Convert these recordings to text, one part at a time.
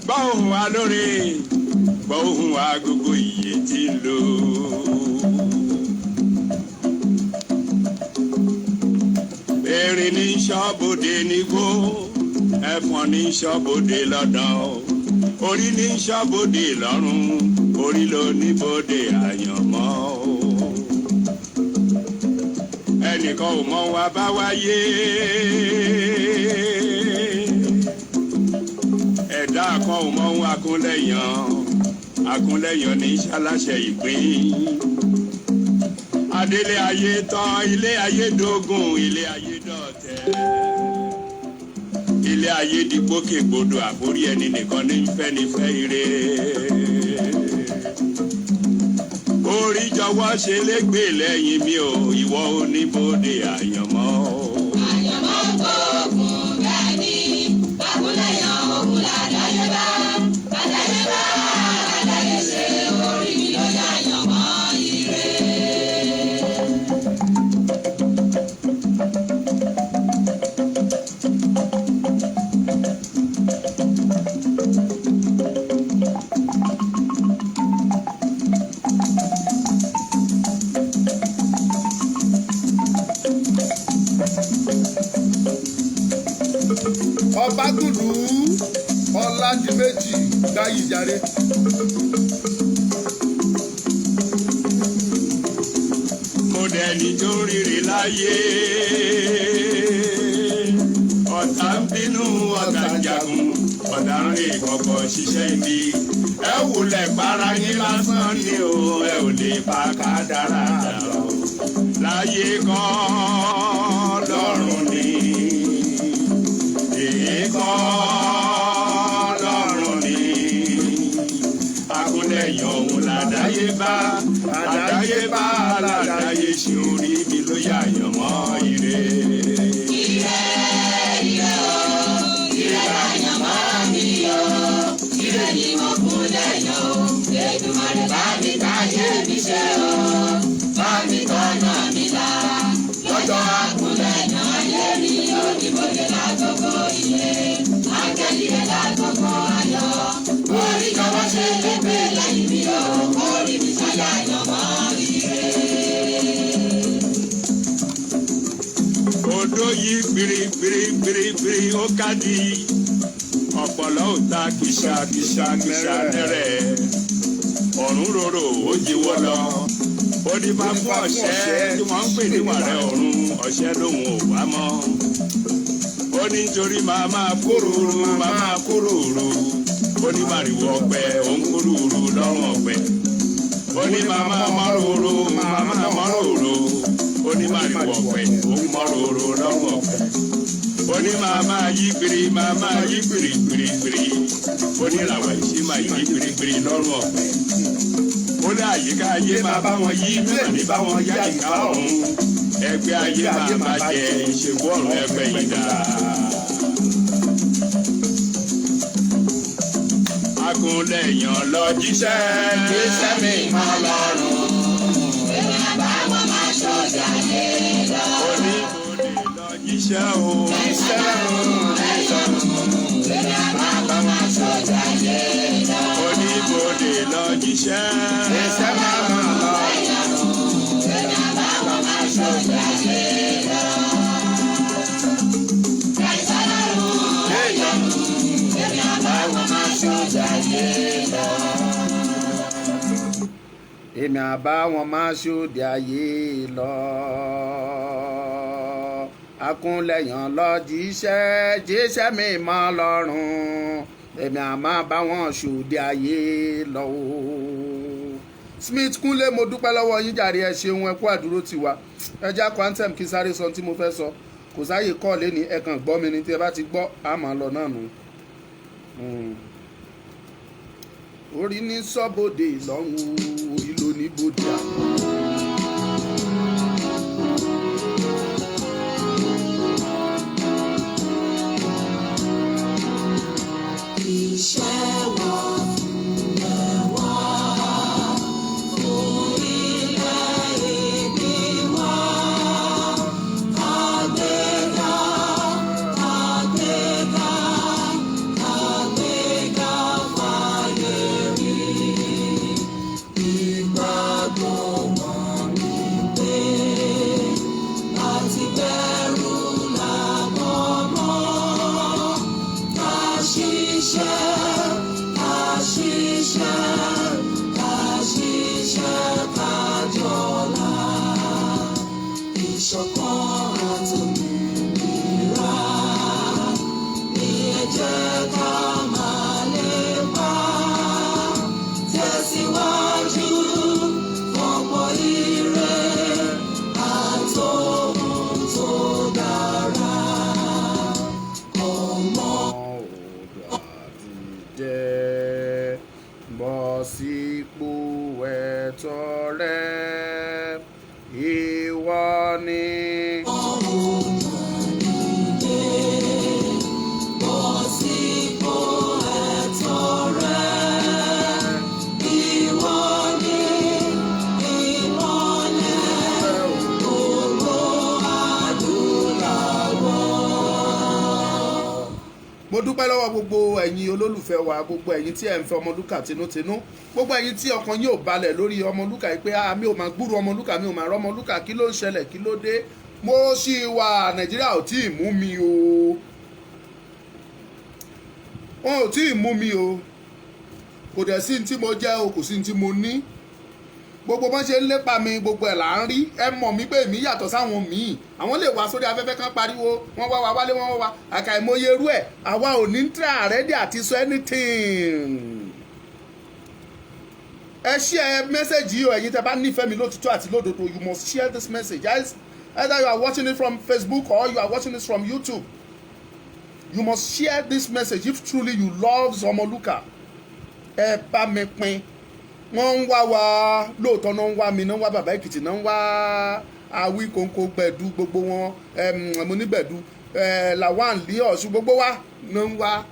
gbọ́ ohùn alóore gbọ́ ohùn agogo iye tí ń lò. erin ní ṣọ́bodè nígbó ẹ̀fọ̀n ní ṣọ́bodè lọ́dọ̀ orí ní ṣọ́bodè lọ́run orí ló níbodè àyànmọ́. ẹnìkan ò mọ wa bá wáyé ẹ̀dá kan ò mọ ohun akúnlẹ̀yàn ní ṣaláṣẹ ìpín. adélé ayé tán ilé ayé dógùn ilé ayé dọ̀tẹ̀ ilé ayé dìgbòkègbodò àforí ẹni nìkan ní fẹ́nifẹ́ ire. orí jọ̀wọ́ ṣe légbè lẹ́yìn mi ò ìwọ oníbodè àyànmọ́. àyànmọ́ ń kó oògùn bẹ́ẹ̀ ni akúnlẹ̀yàn ogun làdáyébá àdáyébá àdáyéṣe orí mi ló yá àyànmọ́ ire. Ọbágùdù Ọládìméjì Gbáyìíjáre. mo dẹni tó rírì láyé ọ̀tá ń bínú ọ̀tá ń jagun ọ̀tá ń rí ìkọ̀kọ̀ ṣiṣẹ́ ibi ẹ wulẹ̀ para yín lásán ni o ẹ ò lè pa kádàrá dàrọ láyé kọ́ lọ́run ni èyí kọ́ lọ́run ni akúnlẹ̀yìn ọ̀hún làdáyébá àdáyébá làdáyé ṣe orí mi ló yà yàn mọ́ ire. ire ire o ire àyànmọ́ mi o ire ni mo kún lẹ́yìn o Èdùmàrè bá mi káyé mi ṣe o bá mi tọ́nà mi là lọ́jọ́ àkúnlẹ̀yìn ayé mi ó ní bòde lágbogbo ire áńgẹ́lì rẹ̀ lágbogbo ayọ̀ orí jọ̀wọ́ ṣe lépe lẹ́yìn mi o orí mi ṣáyà àyànmọ́ ire. odò yìí gbirigbirigbirigbiri ó kájí ọ̀pọ̀lọ́ ò ta kìsàkìsà nẹ́rẹ̀ ọ̀run rorò ó jíwọ́ lọ ó ní bá fún ọ̀ṣẹ́ tí wọ́n ń pè ní wàrẹ́ ọ̀run ọ̀ṣẹ́ lòun ò wá mọ́ ó ní nítorí máa kúrúurú ó ní màrìwò ọ̀pẹ òun kúrúurú lọ́rùn ọ̀pẹ ó ní mọ́ròrò ó ní màrìwò ọ̀pẹ òun mọ́ròrò lọ́rùn ọ̀pẹ ó ní yí gbirigbirigbiri ó ní làwọn ìṣí máa yí gbirigbiri lọ́rùn ọ̀pẹ ó ní àyíká ayé máa bá wọn yí bẹ́ẹ̀ ní bá wọn yá ìka ọ̀run ẹgbẹ́ ayé máa jẹ ìṣègùn ọ̀run ẹgbẹ́ yìí dáa. akúnlẹ̀yàn lọ jíṣẹ́ mi máa lọ́rùn. èmi àbáwọn máa ṣọ̀dà lé lọ. oníbodè lọ jíṣẹ́ o. èmi àbáwọn máa ṣọ̀dà lé lọ. oníbodè lọ jíṣẹ́. èmi àbáwọn máa ṣọ̀dà lé lọ. Èmi àbá wọn máa ṣòde ayé lọ. Akúnlẹ̀yàn lọ jíṣẹ́ mi mọ́ lọ́rùn. Èmi àmọ́ bá wọn ṣòde ayé lọ. Smith Kúnlé, mo dúpẹ́ lọ́wọ́ yín jàre, ẹ ṣeun, ẹ kú àdúró tiwa. ẹ já Quantum kí sáré sọ tí mo fẹ́ sọ, kò sáyè kọ́ lẹ́ni ẹ kàn gbọ́ mi ni, tí ẹ bá ti gbọ́ a máa lọ náà nù. Orí ní sọ́bodè lọ́hùn, orí ló ní bòdì àná. Iṣẹ́ wọn ẹ̀wọ̀ fún ilẹ̀ ìbí wọn. Àgbéga sípò ẹ̀tọ́ rẹ ìwọ ni. Mo dúpẹ́ lọ́wọ́ gbogbo ẹ̀yin olólùfẹ́ wa, gbogbo ẹ̀yin tí ẹ̀ ń fẹ́ Ọmọlúkà tinútinú, gbogbo ẹ̀yin tí ọkàn yóò balẹ̀ lórí Ọmọlúkà yìí pé mi ò máa gbúrò Ọmọlúkà, mi ò máa rọ́ Ọmọlúkà, kí ló ń ṣẹlẹ̀, kí ló dé. Mo ṣì wà, Nàìjíríà ò tí ì mú mi o, wọn ò tí ì mú mi o, kò dẹ̀ sí ní tí mo jẹ́ o, kò sí ní tí mo ní. Gbogbo bọ́n ṣe ń lépa mi, gbogbo ẹ̀ là ń rí. Ẹ mọ̀ mí pé èmi yàtọ̀ sáwọn míì, àwọn lè wá sórí afẹ́fẹ́ kan pariwo wọ́n wá wa wálé wọ́n wá wa àkàìmọye irú ẹ̀. Àwa ò ní try ready àti sọ anything. Ẹ share message yìí o, ẹ̀yin tẹ́ bá nífẹ̀ẹ́ mi lótìtọ́ àti lódodo, you must share this message. Either you are watching it from Facebook or you are watching it from YouTube, you must share this message if truly you love Ọmọlúkà. Ẹ bá mi pín. Wọ́n ń wá wa lóòótọ́, náà ń wá mi, náà ń wá bàbá Èkìtì, náà ń wá Awíkóńkó Gbẹ̀dú, gbogbo wọn mo ní Gbẹ̀dú Lawan lé Ọ̀ṣun, gbogbo wa náà ń wá.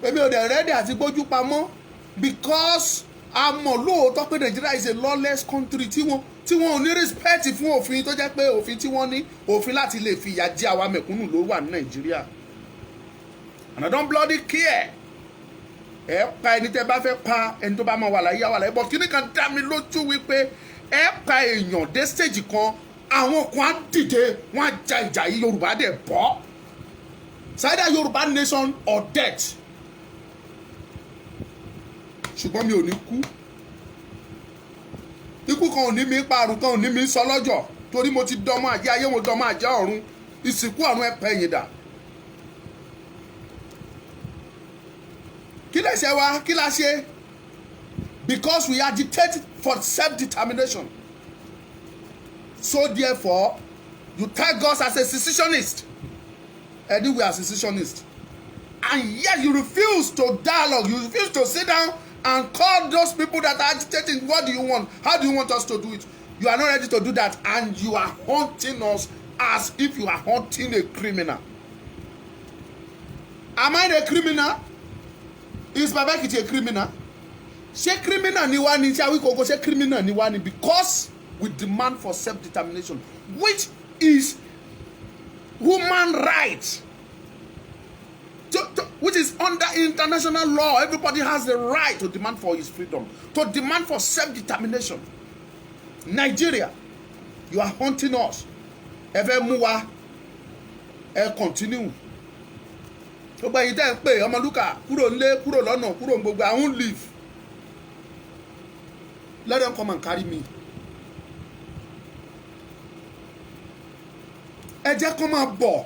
Èmi ò dẹ̀ rẹ́dí àti gbójú pamọ́ because a mọ̀ lóòótọ́ pé Nigeria is a lawless country tí wọ́n ò ní respect fún òfin tó jẹ́ pé òfin tí wọ́n ní, òfin láti lè fìyà jẹ àwa mẹ̀kúnnù ló wà ní Nàìjíríà. And I don't bloody care. Ẹ pa ẹni tẹ́ bá fẹ́ pa ẹni tó bá máa wà láyé àwàlá ẹbọ. Kíní kan dá mi lójú wípé ẹ pa èèyàn dé stage kan, àwọn kan á dìde, wọ́n á ja ìjà yìí, Yorùbá dẹ̀ bọ́. It's either Yorùbá nation or death. Ṣùgbọ́n mi ò ní kú. Ikú kan ò ní mi pa, àrùn kan ò ní mi sọ lọ́jọ́, torí mo ti dánmọ́ àjẹ́ ayé, mo dánmọ́ àjẹ́ ọ̀run. Ìsìnkú àrùn ẹ pẹ́ yín dà. Kí lè ṣe wá, kí la ṣe? Because we agitate for self-determination. So therefore, you tag us as a secessionist. And we are secessionists. And yet you refuse to dialogue, you refuse to sit down and call those people that are agitating. What do you want? How do you want us to do it? You are not ready to do that, and you are hunting us as if you are hunting a criminal. Am I a criminal? Is Baba Èkìtì a criminal? Ṣé criminal ni wá ni, ṣé Awíkóńkó ṣé criminal ni wá ni? Because we demand for self-determination, which is human right, which is under international law. Everybody has the right to demand for his freedom, to demand for self-determination. Nigeria, you are haunting us. Ẹ fẹ́ mú wa, ẹ continue. Gbogbo ẹ̀yin tẹ́ ń pè Ọmọlúkà kúrò nílé, kúrò lọ́nà, kúrò ní gbogbo, I won't leave. Let them come and carry me. Ẹ jẹ́ kó máa bọ̀.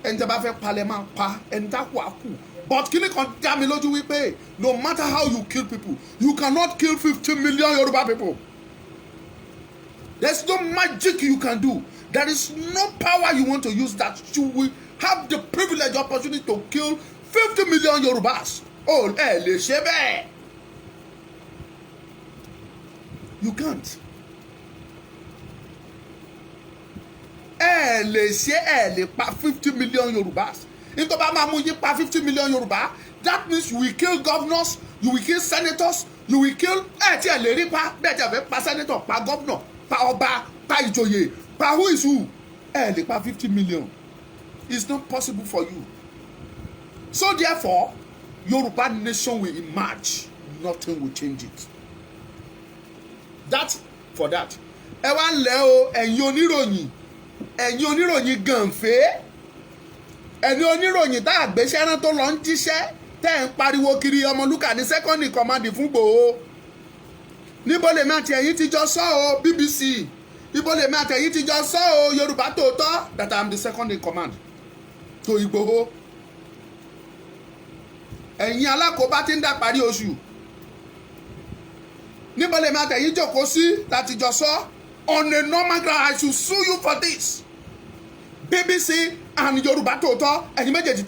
Ẹni tẹ́ bá fẹ́ palẹ̀ máa pa, ẹni tá kú á kú. But kíni kan dá mi lójú wípé no matter how you kill people, you cannot kill 50 million Yoruba people. There's no magic you can do. There is no power you want to use that you will have the privilege, opportunity to kill 50 million Yorubas. Oh, lè ṣe bẹ́ẹ̀. You can't. Lè ṣe, lè pa 50 million Yorubas. Nítorí bá máa mú yín pa 50 million Yorùbá, that means you will kill governors, you will kill senators, you will kill tí ẹ lè rí pa, bẹ́ẹ̀ tí ẹ fẹ́ pa senator, pa governor, pa ọba, pa ìjòyè, pa who is who. Lè pa 50 million. It's not possible for you. So therefore, Yoruba nation will emerge. Nothing will change it. That for that. Ẹ wá ń lẹ́ o, ẹ̀yin oníròyìn gànfẹ́. ẹni oníròyìn tá àgbéṣẹ́ rán tó lọ ń jíṣẹ́ tẹ́ ń pariwo kiri Ọmọlúkà ní second in command fún Ìgbòho. Níbo lèmi àti ẹ̀yin ti jọ sọ o BBC, níbo lèmi àti ẹ̀yin ti jọ sọ o Yorùbá Tòótọ́ that I am the second in command to Ìgbòho. Ẹ̀yin alákòóbá ti ń dá parí oṣù. Níbo lèmi àti ẹ̀yin jókòó sí láti jọ sọ on a normal ground. I should sue you for this. BBC and Yorùbá Tòótọ́ ẹ̀yin méjèèjì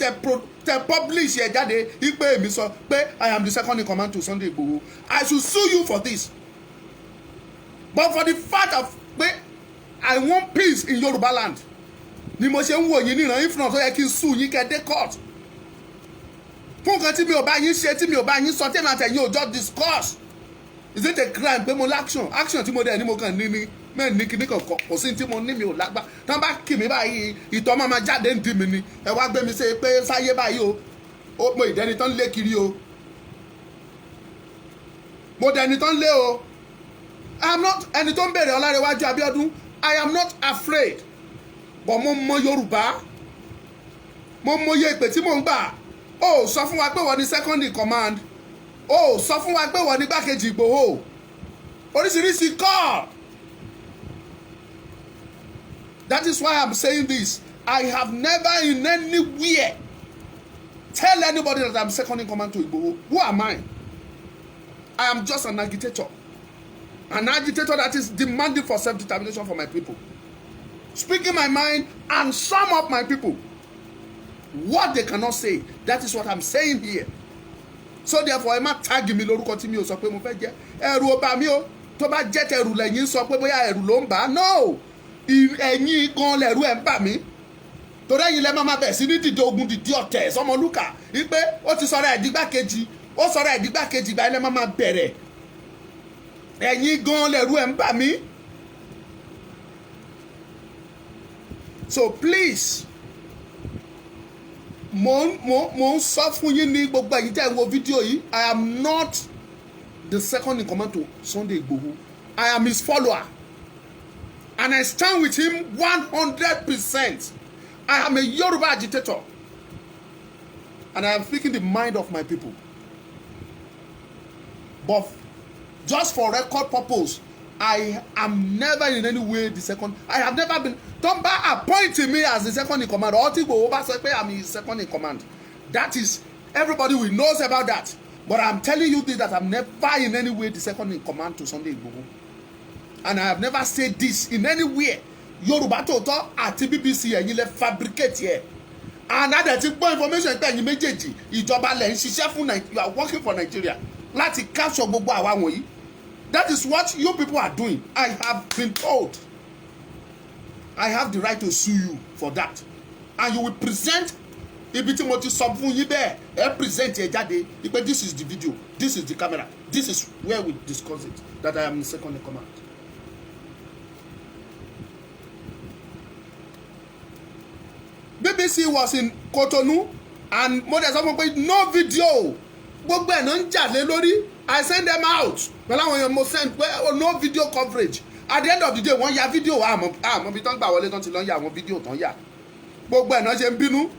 tẹ publish ẹ̀ jáde ipe èmi sọ pé I am the second in command to Sunday Igboho. I should sue you for this. But for the fact of pé I want peace in Yorùbá land ni mo ṣe ń wò yín níran if not tó yẹ kí n sue yín kẹ́ dé court. Fún nǹkan tí mi ò bá yín ṣe tí mi ò bá yín sọ tèmi àtẹ̀yìn ò just discuss. Is it a crime pé mo l'action tí mo dẹ̀ ní mo kàn ní ni mẹ́rin ní kíní kankan kò sí tí mo ní mi ò lágbá tán bá kì mí báyìí ìtọ́ máa jáde ń di mi ni ẹ wá gbé mi ṣe pé sáyé báyìí o ó mo ìdẹni tán lé kiri o mo dẹni tán lé o I am not ẹni tó ń bèrè Ọlárẹ̀wájú Abíọ́dún I am not afraid but mo mọ Yorùbá mo mọye ìpè tí mò ń gbà ó sọ fún wa pé wọ́n ní second in command ó sọ fún wa pé wọ́n ní gbákejì Ìgbòho oríṣiríṣi kọ́. That is why I'm saying this. I have never in anywhere tell anybody that I'm second in command to Igboho. Who am I? I am just an agitator. An agitator that is demanding for self-determination for my people. Speaking my mind and sum up my people. What they cannot say, that is what I'm saying here. So therefore, ẹ má tag mi lórúkọ tí mi ò sọ pé mo fẹ́ jẹ́. Ẹ̀rù ò bà mí o. Tó bá jẹ́ tẹ̀rù lẹ́yìn sọ pé bóyá ẹ̀rù ló ń bà. No. Ẹ̀yin gan lẹ̀rù ẹ̀ ń bà mí torí ẹ̀yin lẹ́ máa bẹ̀ sí ní dìde ogun dìde ọ̀tẹ̀ Ọmọlúkà wípé ó ti sọ̀rọ̀ ẹ̀dígbàkejì ó sọ̀rọ̀ ẹ̀dígbàkejì ìgbà ilẹ̀ máa bẹ̀rẹ̀ ẹ̀yin gan lẹ̀rù ẹ̀ ń bà mí. So please mo ń sọ fún yín ní gbogbo ẹ̀yin tẹ́ ń wo fídíò yìí I am not the second in command to Sunday Igboho. I am his follower. And I stand with him 100%. I am a Yoruba agitator. And I am speaking the mind of my people. But just for record purpose, I am never in any way the second. I have never been. Don't appointing me as the second in command. Or I'm his second in command. That is, everybody will knows about that. But I'm telling you this, that I'm never in any way the second in command to Sunday Igboho. And I have never said this in anywhere. Yorùbá Tòótọ́ àti BBC ẹ̀yin lẹ fabricate here. And that ti gbọ́ information pé ẹ̀yin méjèèjì ìjọba lẹ̀ ń ṣiṣẹ́ fún you are working for Nigeria láti capture gbogbo àwa wọ̀nyí. That is what you people are doing. I have been told. I have the right to sue you for that. And you will present ibi tí mo ti sọ fún yín bẹ́ẹ̀ ẹ present ẹ jáde pé this is the video, this is the camera, this is where we discuss it that I am the second in command. BBC was in Cotonou and mo dẹ̀ sọ fún pé no video gbogbo ẹ̀ náà ń jà lé lórí I send them out pẹ̀lú àwọn èèyàn mo send pé no video coverage at the end of the day wọ́n ya video àmọ́ bí tán gbà wọlé tán ti lọ ya àwọn video tán yà gbogbo ẹ̀ náà ṣe ń bínú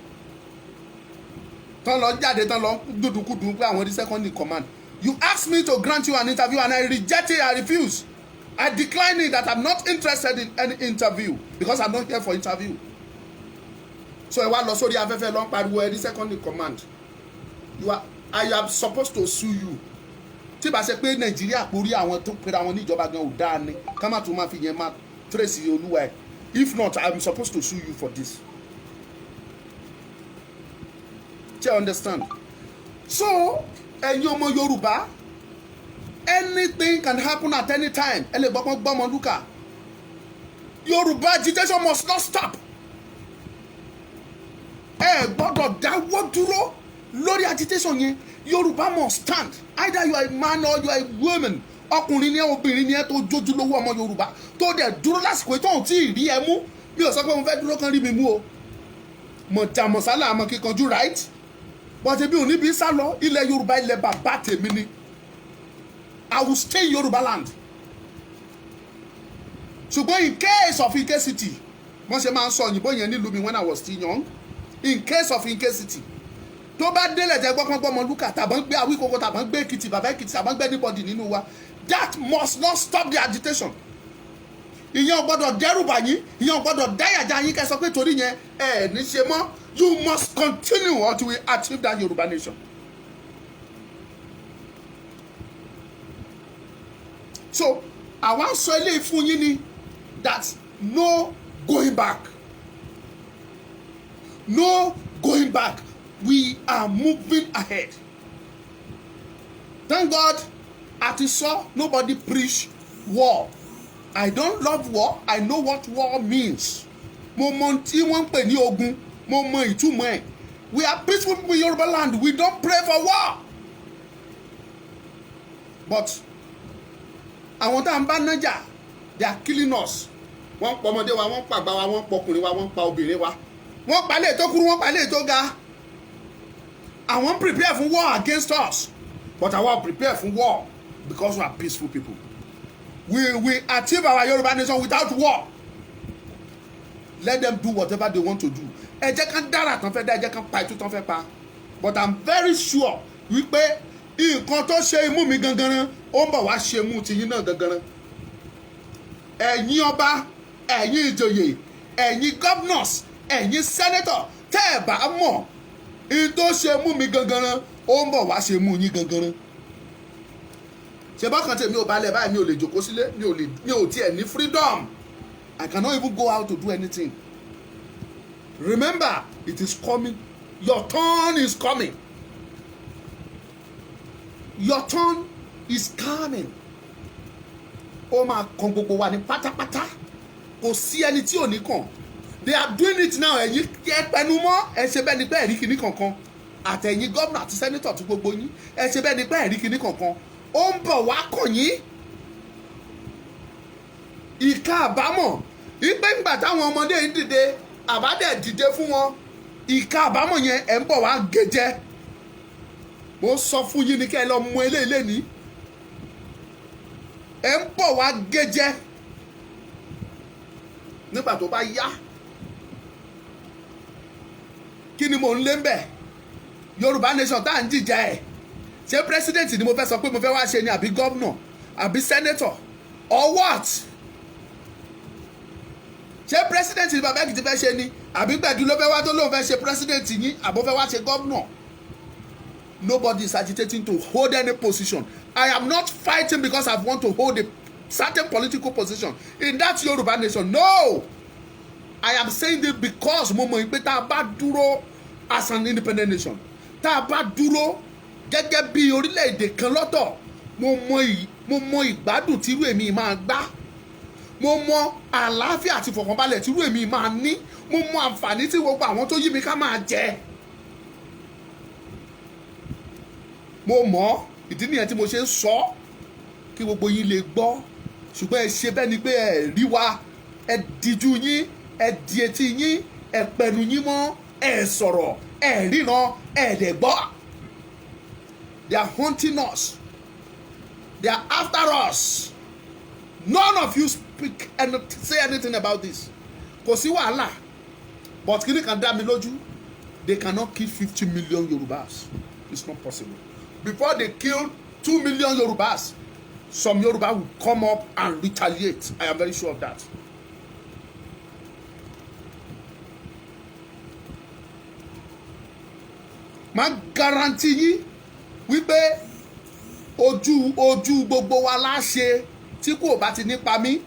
tán lọ jáde tán lọ dúdúkúdú pé àwọn di second in command. You asked me to grant you an interview and I reject it. I refuse. I decline it that I'm not interested in any interview because I'm not here for interview. So ẹ wá lọ sórí afẹ́fẹ́ lọ ń pariwo ẹ di second in command. I am supposed to sue you. Tí bá ṣe pé Nàìjíríà porí àwọn tó pera wọn níjọba gan ò dáa ni ká má tún máa fi yẹn máa trace olúwa ẹ. If not, I am supposed to sue you for this. Do you understand? So ẹ̀yin ọmọ Yorùbá, anything can happen at any time. Ẹ lè gbọ́pọ́n Ọmọlúkà. Yorùbá agitation must not stop. Ẹ gbọ́dọ̀ dáwọ́ dúró lórí agitation yẹn. Yorùbá must stand. Either you are a man or you are a woman. Ọkùnrin ni ẹ obìnrin ni ẹ tó jójúlówó ọmọ Yorùbá tó dẹ̀ dúró lásìkò tó ń tí ì rí ẹ mú. Mi ò sọ pé mo fẹ́ dúró kan rí mi mú o. Mọ̀jàmọ̀sálà àmọ́ kíkanjú right? But ebi ò ní bí sá lọ ilẹ̀ Yorùbá ilẹ̀ bàbá tèmi ni. I will stay in Yorùbá land. Ṣùgbọ́n in case of Ike City, wọ́n ṣe máa ń sọ òyìnbó yẹn nílùú mi when I was still young. in case of incasity tó bá délẹ̀ jẹ́ gbọ́pọ́ngbọ́mọ lúkà tàbí gbé Awíkókó tàbí gbé Èkìtì bàbá Èkìtì tàbí gbé anybody nínú wa that must not stop the agitation. ìyẹn ò gbọ́dọ̀ dẹ́rùbà yín ìyẹn ò gbọ́dọ̀ dáyàjá yín kẹ́ sọ pé torí yẹn ẹ̀ ní ṣe mọ́. You must continue until we achieve that Yoruba nation. So àwa ń sọ eléyìí fún yín ni that no going back. No going back. We are moving ahead. Thank God, at the saw nobody preach war. I don't love war. I know what war means. Mo mọ tí wọ́n ń pè ní ogun. Mo mọ ìtumọ̀ ẹ̀. We are peaceful people in Yoruba land. We don't pray for war. But àwọn tá à ń bá nájà, they are killing us. Wọ́n pa ọmọdé wa, wọ́n pa àgbà wa, wọ́n pa ọkùnrin wa, wọ́n pa obìnrin wa. Wọ́n pa ilé tó kúrú, wọ́n pa ilé tó ga. Àwọn prepare for war against us. But àwa prepare for war because we are peaceful people. We achieve our Yoruba nation without war. Let them do whatever they want to do. Ẹ jẹ́ kán dára tán fẹ́ dá, ẹ jẹ́ kán pa ètò tán fẹ́ pa. But I'm very sure wípé nǹkan tó ṣe imú mi gangan ó ń bọ̀ wá ṣe imú tiyín náà gangan. Ẹ̀yin ọba, ẹ̀yin ìjòyè, ẹ̀yin governors, ẹ̀yin senator, tẹ́ ẹ̀ bá mọ̀ in tó ṣe imú mi gangan ó ń bọ̀ wá ṣe imú yín gangan. Ṣé bákan tèmi ò balẹ̀ báyìí mi ò lè jókòó sílé, mi ò tiẹ̀ ní freedom. I cannot even go out to do anything. Remember, it is coming. Your turn is coming. Your turn is coming. Ó máa kan gbogbo wa ní pátápátá. Kò sí ẹni tí ò ní kàn. They are doing it now. Ẹ̀yin ẹ pẹnu mọ́. Ẹ ṣe bẹ́ẹ̀ ni pé ẹ̀rí kìíní kankan. Àtẹ̀yin gómìnà àti sẹ́nítọ̀ tí gbogbo yín. Ẹ ṣe bẹ́ẹ̀ ni pé ẹ̀rí kìíní kankan. Ó ń bọ̀ wá kàn yín. Ìka àbámọ̀. Ìpé ńgbà táwọn ọmọdé ń dìde. Àbádẹ́ dìde fún wọn. Ìka àbámọ̀ yẹn ẹ̀ ń bọ̀ wá gẹ̀jẹ̀. Mo sọ fún yín ni kẹ́ ẹ lọ mú eléyìí ní. Ẹ̀ ń bọ̀ wá gẹ̀jẹ̀. Nígbà tó bá yá. Kí ni mò ń lé ń bẹ̀? Yorùbá nation tá à ń jìjà ẹ̀. Ṣé president ni mo fẹ́ sọ pé mo fẹ́ wá ṣe ni àbí governor àbí senator or what? Ṣé president ni bàbá Èkìtì fẹ́ ṣe ni àbí Gbẹ̀du ló fẹ́ wá tó lóun fẹ́ ṣe president yín àbó fẹ́ wá ṣe governor? Nobody is agitating to hold any position. I am not fighting because I want to hold a certain political position in that Yoruba nation. No! I am saying this because mo mọ̀ pé tá a bá dúró as an independent nation, tá a bá dúró gẹ́gẹ́ bí orílẹ̀-èdè kan lọ́tọ̀, mo mọ ìgbádùn tí irú èmi máa gbá. Mo mọ àlàáfíà àti ìfọ̀kànbalẹ̀ tí irú èmi máa ní. Mo mọ àǹfààní tí gbogbo àwọn tó yí mi ká máa jẹ. Mo mọ̀ ìdí nìyẹn tí mo ṣe ń sọ kí gbogbo yín lè gbọ́. Ṣùgbọ́n ẹ ṣe bẹ́ẹ̀ ni pé ẹ rí wa, ẹ díjú yín, ẹ di etí yín, ẹ pẹ̀lú yín mọ́, ẹ sọ̀rọ̀, ẹ ríran, ẹ lè gbọ́. They are hunting us. They are after us. None of you speak and say anything about this. Kò sí wàhálà. But kí ni kan dá mi lójú? They cannot kill 50 million Yorubas. It's not possible. Before they kill 2 million Yorubas, some Yoruba will come up and retaliate. I am very sure of that. Ma guarantee yín wípé ojú gbogbo wa láṣẹ tí kò bá ti nípa mí,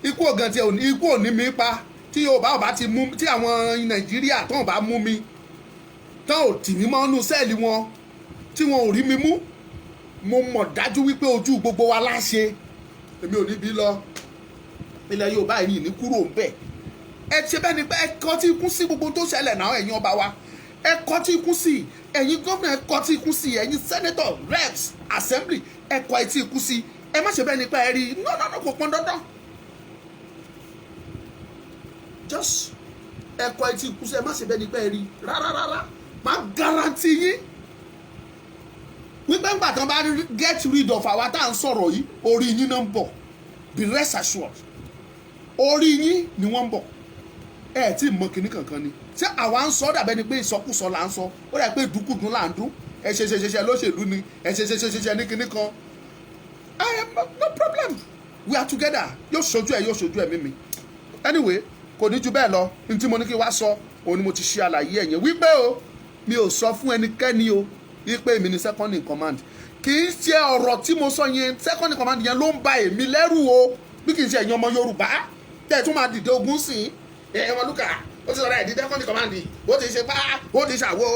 ikú ògàn tí ikú ò ní mi pa, tí Yorùbá ò bá ti mú, tí àwọn Nàìjíríà tó ò bá mú mi, tó ò tì mí mọ́nú sẹ́ẹ̀lì wọn, tí wọn ò rí mi mú, mo mọ̀ dájú wípé ojú gbogbo wa láṣẹ. Èmi ò ní bí lọ ilẹ̀ Yorùbá yìí ní kúrò ń bẹ̀. Ẹ ṣe bẹ́ẹ̀ ni pé ẹ kọ́ tí ikú sí gbogbo tó ṣẹlẹ̀ náà, ẹ̀yin ọba wa. Ẹ kọ́ tí ikú sí, ẹ̀yin gómìnà ẹ kọ́ tí ikú sí, ẹ̀yin senator, reps, assembly ẹ kọ́ tí ikú sí. Ẹ má ṣe bẹ́ẹ̀ ni pé ẹ rí no kò pọn dandan. Just ẹ kọ́ tí ikú sí, ẹ má ṣe bẹ́ẹ̀ ni pé ẹ rí rárá. Má guarantee yín wípé ńgbà tán bá get rid of àwa tá à ń sọ̀rọ̀ yìí, orí yín náà ń bọ̀. Be rest assured. Orí yín ni wọ́n ń bọ̀. ẹ tí mọ kinní kankan ni ṣé àwa ń sọ dàbẹ́ ni pé ìsọkúsọ là ń sọ ó dà pé ìdúkùdún là ń dún ẹ ṣe lóṣèlú ni ẹ ṣe ní kinní kan I am no problem we are together yóò ṣojú ẹ mímí anyway kò ní ju bẹ́ẹ̀ lọ ní tí mo ní kí wá sọ òun ni mo ti ṣe àlàyé ẹ̀yẹn wípé o mi ò sọ fún ẹnikẹ́ni o wípé èmi ni second in command kì í ṣe ọ̀rọ̀ tí mo sọ yẹn second in command yẹn ló ń ba èmi lẹ́rù o bí kì í ṣe ẹ̀yin ọmọ Yorùbá tẹ̀ tún máa dìde ogun sí i ẹ̀wọ̀n lúkà ó ti sọ̀rọ̀ ẹ̀dí second in command ó ti ṣe bá ó ti ṣàwo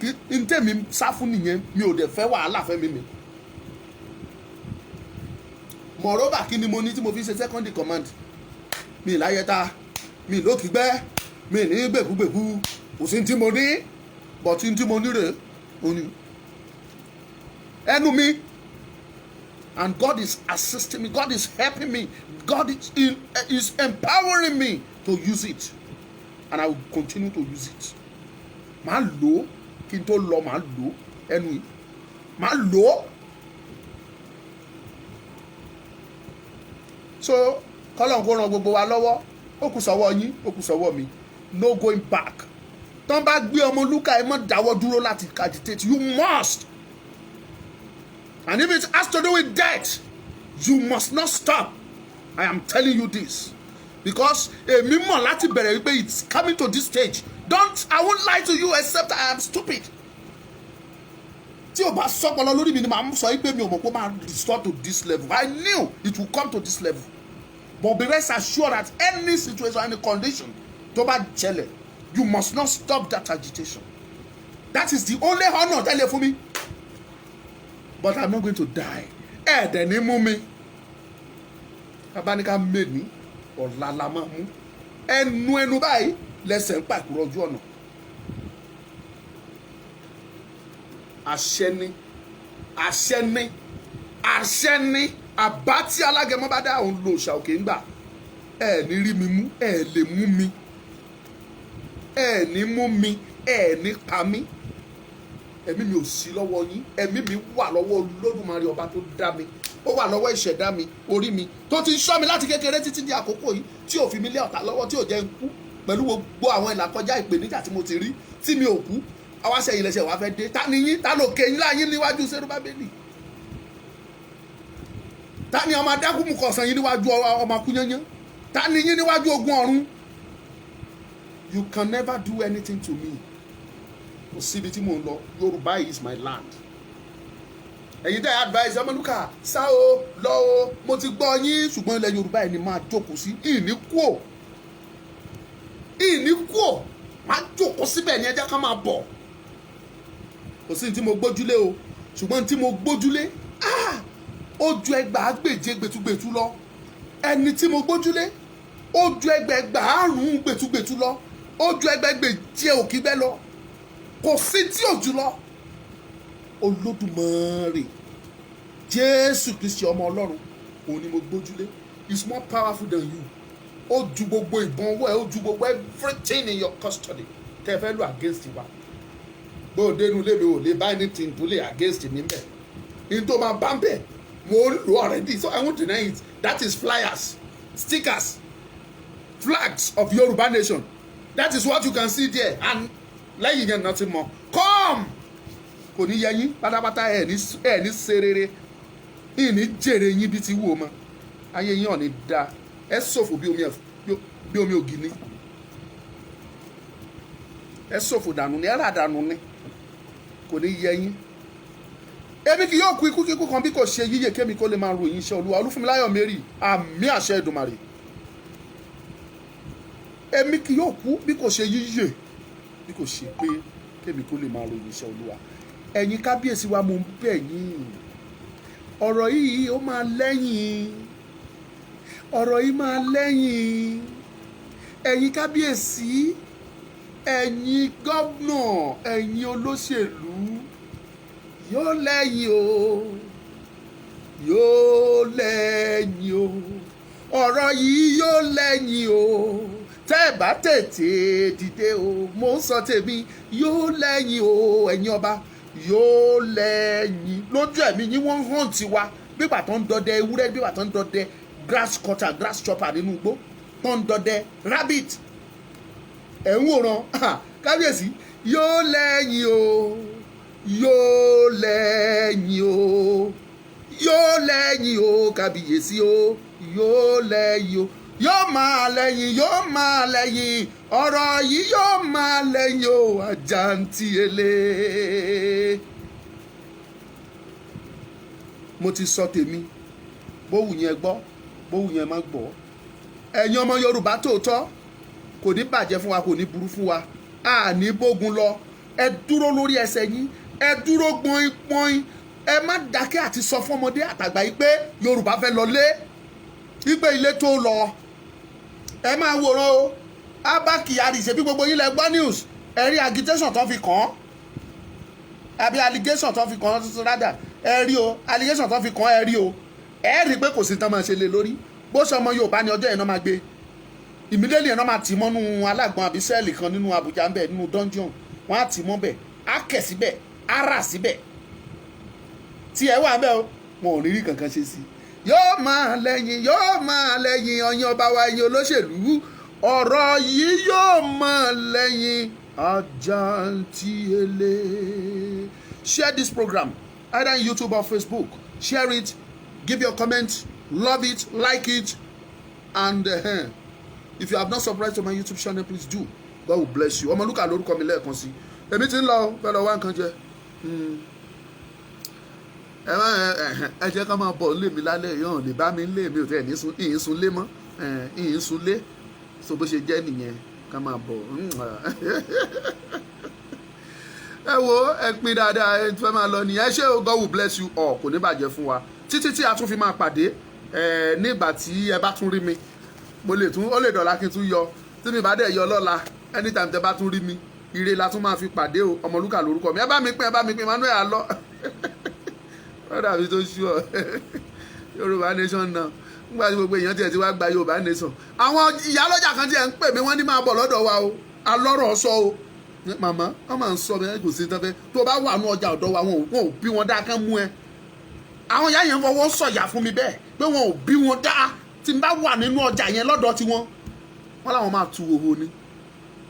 kí n tẹ̀mí sá fún nìyẹn mi ò dẹ̀ fẹ́ wàhálà fẹ́ mi. Moreover kí ni mo ní tí mo fi ṣe second in command mi láyẹta mi lókìgbẹ́ mi ní gbèkúgbèkú kò sí tí mo ní bọ̀ tí mo ní rè ó ní ẹnu mi and God is assisting me God is helping me God is empowering me to use it and I will continue to use it màá lò ó kí n tó lọ màá lò ó ẹnu yìí màá lò ó so kọ́lọ́n kó ran gbogbo wa lọ́wọ́ ó kù sọ́wọ́ yín ó kù sọ́wọ́ mi no going back tán bá gbé Ọmọlúkà ẹ má dáwọ́ dúró láti agitate you must and if it has to do with death you must not stop I am telling you this because èmi mọ̀ láti bẹ̀rẹ̀ wípé it's coming to this stage I won't lie to you except I am stupid tí o bá sọ́pọ̀lọ́ lórí mi ni màá sọ wípé mi ò mọ̀ pé máa restore to this level I knew it will come to this level but be rest assured that any situation any condition tó bá jẹlẹ̀ you must not stop that agitation that is the only honour tẹ́lẹ̀ fún mi but I'm not going to die ẹ̀ẹ́dẹ̀ ní mú mi abáníká mẹ́ni ọ̀la la máa mú ẹnu báyìí lẹ́sẹ̀ ń pàkúrọ̀ ojú ọ̀nà àṣẹ ni àbá tí alágẹmọ bá dá òun lo òòṣà òkè ń gbà ẹ ní rí mi mú ẹ lè mú mi ẹ ní mú mi ẹ ní pa mí ẹ̀mí mi ò sí lọ́wọ́ yín ẹ̀mí mi wà lọ́wọ́ Olódùmarè ọba tó dá mi ó wà lọ́wọ́ ìṣẹ̀dá mi orí mi tó ti ṣọ́ mi láti kékeré títí di àkókò yìí tí ò fi mi lé ọ̀tá lọ́wọ́ tí ò jẹ́ ń kú pẹ̀lú gbogbo àwọn ìlàkọjá ìpèníjà tí mo ti rí tí mi ò kú awáṣẹ ilẹ̀ṣẹ̀ wàá fẹ́ dé ta ni yín ta ló kéyìn láyín níwájú Sẹ́rúbábélì ta ni ọmọ adágúnmu kọ̀ọ̀sán yín níwájú ọmọ akúnyányán ta ni yín níwájú ogun ọ̀run you can never do anything to me kò síbi tí mò ń lọ Yorùbá is my land ẹ̀yin tẹ́ advice Ọmọlúkà sá o lọ o mo ti gbọ́ yín ṣùgbọ́n ilẹ̀ Yorùbá yìí ni máa jókòó sí ìní kú ò máa jókòó síbẹ̀ ní ẹjẹ́ ká máa bọ̀ kò sí tí mo gbójúlé o ṣùgbọ́n tí mo gbójúlé ó ju ẹgbàágbèje gbẹtugbẹtu lọ ẹni tí mo gbójúlé ó ju ẹgbẹ̀ẹ́gbàárùn gbẹtugbẹtu lọ ó ju ẹgbẹ̀ẹ́gbèje òkígbẹ́ lọ kò sí tí ò jù lọ Olódùmarè Jésù Kristi ọmọ Ọlọ́run òun ni mo gbójúlé is more powerful than you ó ju gbogbo ìbọn owó ẹ ó ju gbogbo everything in your custody tẹ́ ẹ fẹ́ lò against wa bóde inú lébi ò lè bá anything tó lè against mi bẹ́ẹ̀ ní tó máa bá ń bẹ̀ mo lò already so I won't deny it that is flyers stickers flags of Yoruba nation that is what you can see there and lẹ́yìn yẹn nothing more come kò ní yẹ yín pátápátá ẹ̀ ní serere ìní jèrè yín bí ti wù ó mọ́ ayé yín ò ní da ẹ ṣòfò bí omi ògìní ẹ ṣòfò dànù ní ẹ rà dànù ní kò ní yẹ yín èmi kì yóò kú ikú kíkú kan bí kò ṣe yíyè kémi kó lè máa ròyìn iṣẹ́ Olúwa Olúfúnmiláyọ̀ Mary àmì àṣẹ Èdùmàrè èmi kì yóò kú bí kò ṣe yíyè bí kò ṣe pé kémi kó lè máa ròyìn iṣẹ́ Olúwa ẹ̀yin kábíyèsí wa mo ń bẹ̀ yín ọ̀rọ̀ yìí ó máa lẹ́yìn ọ̀rọ̀ yìí máa lẹ́yìn ẹ̀yin kábíyèsí ẹ̀yin gọ́vnà ẹ̀yin olóṣèlú yóò lẹ́yìn o yóò lẹ́yìn o ọ̀rọ̀ yìí yóò lẹ́yìn o tẹ́ ẹ bá tètè dìde o mo ń sọ tèmi yóò lẹ́yìn o ẹ̀yin ọba yóò lẹ́yìn lójú ẹ̀mí yín wọ́n hàn tiwa bígbà tó ń dọdẹ ewúrẹ́ bígbà tó ń dọdẹ grass cutter grass chopper nínú igbó tó ń dọdẹ rabbit ẹ̀ ń wòran kábíyèsí yóò lẹ́yìn o yóò lẹ́yìn o yóò lẹ́yìn o kábíyèsí o yóò lẹ́yìn o yóò máa lẹ́yìn ọ̀rọ̀ yìí yóò máa lẹ́yìn o àjàntìẹ̀lé. mo ti sọ tèmi bówù yẹn gbọ́ bówù yẹn má gbọ́ ẹ̀yin ọmọ Yorùbá tòótọ́ kò ní bàjẹ́ fún wa kò ní burú fún wa a ní bógun lọ ẹ dúró lórí ẹsẹ̀ yín ẹ dúró gbọ̀nyìn ẹ má dákẹ́ àti sọ fún ọmọdé àtàgbà yìí pé Yorùbá fẹ́ lọ lé wípé ilé tó lọ ẹ máa wòran o Abba Kyari ṣe bí gbogbo yín lẹ gbọ́ news ẹ rí agitation tó fi kàn án àbí allegation tó fi kàn án rádà ẹ rí o allegation tó fi kàn án ẹ rí o ẹ rí i pé kò sí tán máa ṣe lé lórí bó ṣe ọmọ Yorùbá ní ọjọ́ yẹn náà máa gbé immediately náà máa tì mọ́nú alágbọ̀n àbí sẹ́ẹ̀lì kan nínú Àbújá ń bẹ̀ nínú dungeon wọ́n á tì mọ́ bẹ̀ á kẹ̀ síbẹ̀ á rà síbẹ̀ tí ẹ wà bẹ́ẹ̀ o wọn ò rírí kankan ṣe sí yóò máa lẹ́yìn ọyàn ọba wa ẹ̀yin olóṣèlú ọ̀rọ̀ yìí yóò máa lẹ́yìn àjàntìẹ̀lé. Share this program either on YouTube or Facebook. Share it, give your comment, love it, like it, and if you have not subscribed to my YouTube channel, please do. God will bless you. Ọmọlúkà lórúkọ mi lẹ́ẹ̀kan sí. Èmi ti ń lọ fẹ́ lọ wá nǹkan jẹ. Ẹ jẹ́ ká máa bọ̀ lé mi lálẹ́ yọ̀n lè bá mi lé mi ò tẹ̀ ìyín sun lé mọ́ ìyín sun lé so bó ṣe jẹ́ nìyẹn ká máa bọ̀. Ẹ wo ẹ pín dáadáa ẹ fẹ́ máa lọ nìyẹn ẹ ṣé o. God will bless you all kò ní bàjẹ́ fún wa títí tí a tún fi máa pàdé nígbà tí ẹ bá tún rí mi mo lè tún ó lè dọ̀la kí n tún yọ tí mi bá dẹ̀ yọ lọ́la anytime tẹ bá tún rí mi ire la tún máa fi pàdé o. Ọmọlúkà lórúkọ mi ẹ bá mi pín Emmanuel alọ rọ́dà mi tó ṣú ọ Yorùbá nation náà nígbà tí gbogbo èèyàn tiẹ̀ ti wá gba Yorùbá nation àwọn ìyálọ́jà kan tiẹ̀ ń pè mí wọ́n ní máa bọ̀ lọ́dọ̀ wa o alọ́rọ̀ sọ o màmá wọ́n máa ń sọ mi kò sí tán fẹ́ tó bá wà ní ọjà ọ̀dọ̀ wa wọn ò bí wọn dá kán mú ẹ àwọn ìyá yẹn fọwọ́ sọ̀yà fún mi bẹ́ẹ̀ pé wọn ò bí wọn dá tí n bá wà nínú ọjà yẹn lọ́dọ̀ tiwọn wọ́n làwọn máa tu òhò ni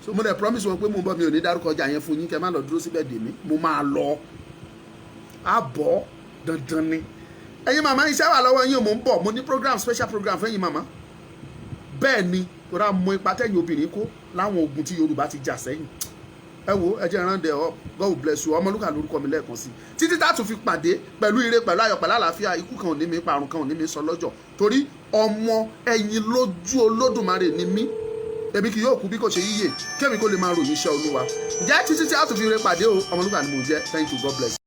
so mo dẹ̀ promise wọn pé mo ń bọ̀ mi ò ní dárúkọ ọjà yẹn fún yín kẹ́ má lọ dúró síbẹ̀ dè mí mo máa lọ àbọ̀ dandan ni ẹ̀yin màmá iṣẹ́ wà lọ́wọ́ yín mò ń bọ̀ mo ní special program fẹ́yìn màmá bẹ́ẹ̀ ni rà mọ ipa tẹ́yìn obìnrin kó láwọn ogun tí Yorùbá ti jà sẹ́yìn ẹ wo ẹ jẹ́ ìrànde ọ God will bless you. Ọmọlúkà lórúkọ mi lẹ́ẹ̀kan sí títí tá a tún fi pàdé pẹ̀lú ire pẹ̀lú ayọ̀ pẹ̀lú àlàáfíà ikú kan ò ní mi parun kan ò ní mi sọ lọ́jọ́ torí ọmọ ẹ̀yin lójú Olódùmarè ni mí èmi kì yóò kú bí kò ṣe yíyè kémi kó lè máa ròyìn iṣẹ́ Olúwa ǹjẹ́ títí tí a tún fi ire pàdé o Ọmọlúkà ni mò ń jẹ́ thank you God bless you.